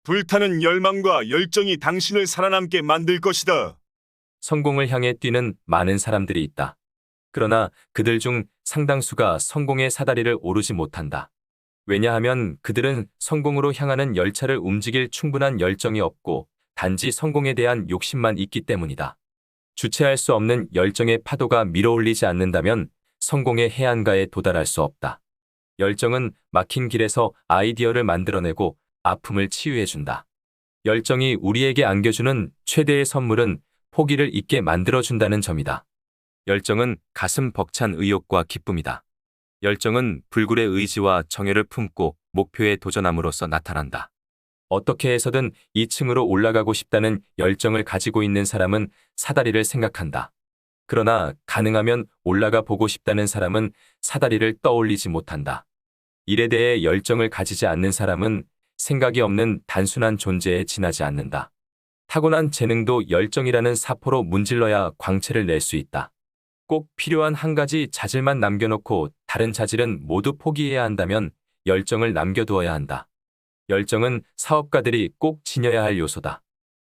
불타는 열망과 열정이 당신을 살아남게 만들 것이다. 성공을 향해 뛰는 많은 사람들이 있다. 그러나 그들 중 상당수가 성공의 사다리를 오르지 못한다. 왜냐하면 그들은 성공으로 향하는 열차를 움직일 충분한 열정이 없고 단지 성공에 대한 욕심만 있기 때문이다. 주체할 수 없는 열정의 파도가 밀어올리지 않는다면 성공의 해안가에 도달할 수 없다. 열정은 막힌 길에서 아이디어를 만들어내고 아픔을 치유해준다. 열정이 우리에게 안겨주는 최대의 선물은 포기를 잊게 만들어준다는 점이다. 열정은 가슴 벅찬 의욕과 기쁨이다. 열정은 불굴의 의지와 정열을 품고 목표에 도전함으로써 나타난다. 어떻게 해서든 2층으로 올라가고 싶다는 열정을 가지고 있는 사람은 사다리를 생각한다. 그러나 가능하면 올라가 보고 싶다는 사람은 사다리를 떠올리지 못한다. 일에 대해 열정을 가지지 않는 사람은 생각이 없는 단순한 존재에 지나지 않는다. 타고난 재능도 열정이라는 사포로 문질러야 광채를 낼 수 있다. 꼭 필요한 한 가지 자질만 남겨놓고 다른 자질은 모두 포기해야 한다면 열정을 남겨두어야 한다. 열정은 사업가들이 꼭 지녀야 할 요소다.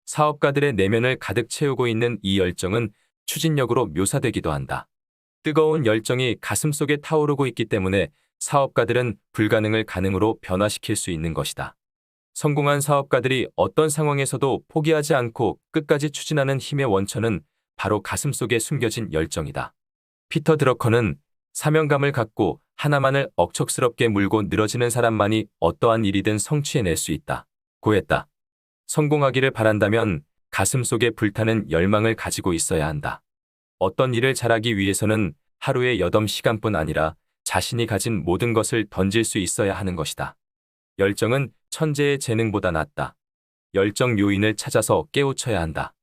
사업가들의 내면을 가득 채우고 있는 이 열정은 추진력으로 묘사되기도 한다. 뜨거운 열정이 가슴속에 타오르고 있기 때문에 사업가들은 불가능을 가능으로 변화시킬 수 있는 것이다. 성공한 사업가들이 어떤 상황에서도 포기하지 않고 끝까지 추진하는 힘의 원천은 바로 가슴속에 숨겨진 열정이다. 피터 드러커는 사명감을 갖고 하나만을 억척스럽게 물고 늘어지는 사람만이 어떠한 일이든 성취해낼 수 있다. 고했다. 성공하기를 바란다면 가슴속에 불타는 열망을 가지고 있어야 한다. 어떤 일을 잘하기 위해서는 하루에 8시간뿐 아니라 자신이 가진 모든 것을 던질 수 있어야 하는 것이다. 열정은 천재의 재능보다 낫다. 열정 요인을 찾아서 깨우쳐야 한다.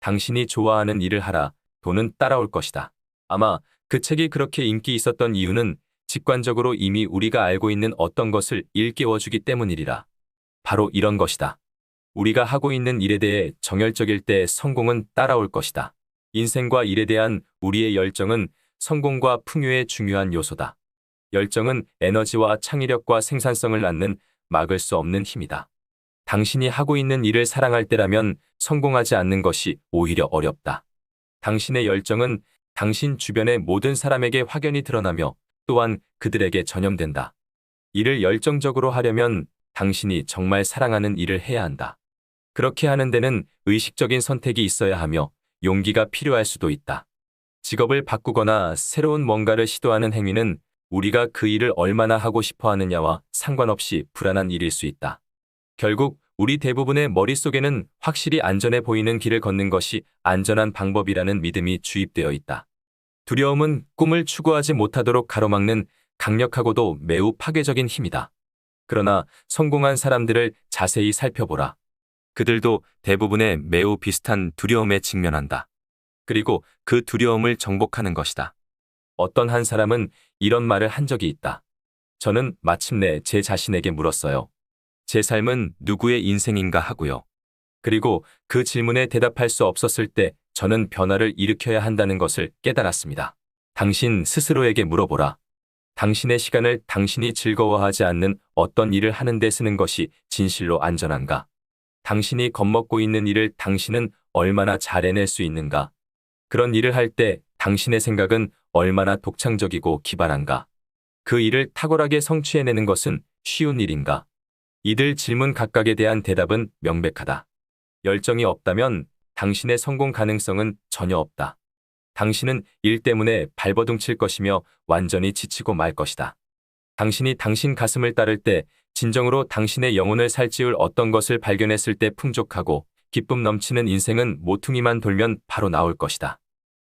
당신이 좋아하는 일을 하라. 돈은 따라올 것이다. 아마 그 책이 그렇게 인기 있었던 이유는 직관적으로 이미 우리가 알고 있는 어떤 것을 일깨워주기 때문이리라. 바로 이런 것이다. 우리가 하고 있는 일에 대해 정열적일 때 성공은 따라올 것이다. 인생과 일에 대한 우리의 열정은 성공과 풍요의 중요한 요소다. 열정은 에너지와 창의력과 생산성을 낳는 막을 수 없는 힘이다. 당신이 하고 있는 일을 사랑할 때라면 성공하지 않는 것이 오히려 어렵다. 당신의 열정은 당신 주변의 모든 사람에게 확연히 드러나며 또한 그들에게 전염된다. 일을 열정적으로 하려면 당신이 정말 사랑하는 일을 해야 한다. 그렇게 하는 데는 의식적인 선택이 있어야 하며 용기가 필요할 수도 있다. 직업을 바꾸거나 새로운 뭔가를 시도하는 행위는 우리가 그 일을 얼마나 하고 싶어 하느냐와 상관없이 불안한 일일 수 있다. 결국 우리 대부분의 머릿속에는 확실히 안전해 보이는 길을 걷는 것이 안전한 방법이라는 믿음이 주입되어 있다. 두려움은 꿈을 추구하지 못하도록 가로막는 강력하고도 매우 파괴적인 힘이다. 그러나 성공한 사람들을 자세히 살펴보라. 그들도 대부분의 매우 비슷한 두려움에 직면한다. 그리고 그 두려움을 정복하는 것이다. 어떤 한 사람은 이런 말을 한 적이 있다. 저는 마침내 제 자신에게 물었어요. 제 삶은 누구의 인생인가 하고요. 그리고 그 질문에 대답할 수 없었을 때 저는 변화를 일으켜야 한다는 것을 깨달았습니다. 당신 스스로에게 물어보라. 당신의 시간을 당신이 즐거워하지 않는 어떤 일을 하는 데 쓰는 것이 진실로 안전한가? 당신이 겁먹고 있는 일을 당신은 얼마나 잘 해낼 수 있는가? 그런 일을 할 때 당신의 생각은 얼마나 독창적이고 기발한가? 그 일을 탁월하게 성취해내는 것은 쉬운 일인가? 이들 질문 각각에 대한 대답은 명백하다. 열정이 없다면 당신의 성공 가능성은 전혀 없다. 당신은 일 때문에 발버둥칠 것이며 완전히 지치고 말 것이다. 당신이 당신 가슴을 따를 때 진정으로 당신의 영혼을 살찌울 어떤 것을 발견했을 때 풍족하고 기쁨 넘치는 인생은 모퉁이만 돌면 바로 나올 것이다.